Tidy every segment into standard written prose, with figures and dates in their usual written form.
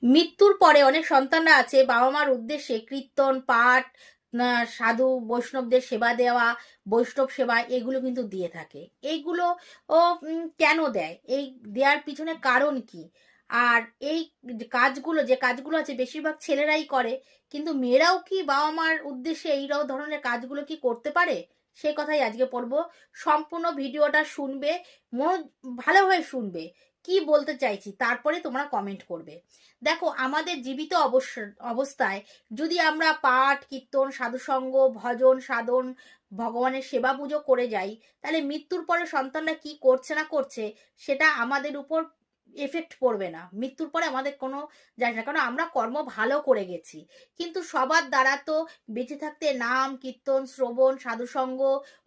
মৃত্যুর পরে অনেক সন্তানরা আছে বাবা মার উদ্দেশ্যে কীর্তন পাঠ সাধু বৈষ্ণবদের সেবা দেওয়া, বৈষ্ণব সেবা এগুলো কিন্তু দিয়ে থাকে। এইগুলো ও কেন দেয়, এই দেওয়ার পিছনে কারণ কি? আর এই কাজগুলো, যে কাজগুলো আছে বেশিরভাগ ছেলেরাই করে, কিন্তু মেয়েরাও কি বাবা মার উদ্দেশ্যে এই ধরনের কাজগুলো কি করতে পারে? সে কথাই আজকে পড়বো। সম্পূর্ণ ভিডিওটা শুনবে, মন ভালোভাবে শুনবে কি বলতে চাইছি, তারপরে তোমরা কমেন্ট করবে। দেখো, আমাদের জীবিত অবস্থায় যদি আমরা পাঠ কীর্তন সাধুসঙ্গ ভজন সাধন ভগবানের সেবা পুজো করে যাই, তাহলে মৃত্যুর পরে সন্তানরা কি করছে না করছে সেটা আমাদের উপর এফেক্ট পড়বে না। মৃত্যুর পরে আমাদের কোনো যায় না, কারণ আমরা কর্ম ভালো করে গেছি। কিন্তু সবার দ্বারা তো বেঁচে থাকতে নাম কীর্তন শ্রবণ সাধুসঙ্গ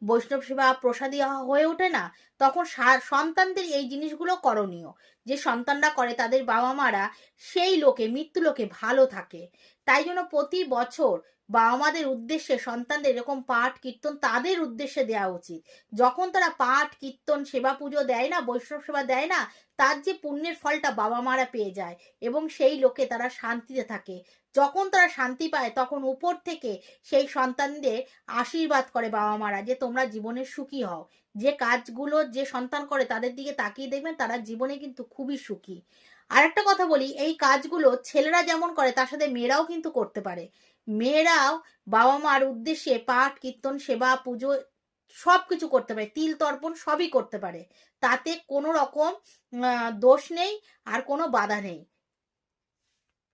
বৈষ্ণব সেবা প্রসাদী হয়ে ওঠে না। তখন সন্তানদের এই জিনিসগুলো করণীয়। যে সন্তানরা করে তাদের বাবা মারা সেই লোকে মৃত্যু লোকে ভালো থাকে। তাই জন্য প্রতি বছর বাবা মাদের উদ্দেশ্যে সন্তানদের এরকম পাঠ কীর্তন তাদের উদ্দেশ্যে দেওয়া উচিত। যখন তারা পাঠ কীর্তন সেবা পুজো দেয় না, বৈষ্ণব সেবা দেয় না, তার যে পুণ্যের ফলটা বাবা মারা পেয়ে যায় এবং সেই লোকে তারা শান্তিতে থাকে। যখন তারা শান্তি পায় তখন উপর থেকে সেই সন্তানদের আশীর্বাদ করে বাবা মারা, যে তোমরা জীবনে সুখী হও। যে কাজগুলো যে সন্তান করে তাদের দিকে তাকিয়ে দেখবেন তারা জীবনে কিন্তু খুবই সুখী। আরেকটা কথা বলি, এই কাজগুলো ছেলেরা যেমন করে তার সাথে মেয়েরাও কিন্তু করতে পারে। মেয়েরাও বাবা মার উদ্দেশ্যে পাঠ কীর্তন সেবা পুজো সব কিছু করতে পারে, তিল তর্পণ সবই করতে পারে। তাতে কোনো রকম দোষ নেই আর কোনো বাধা নেই।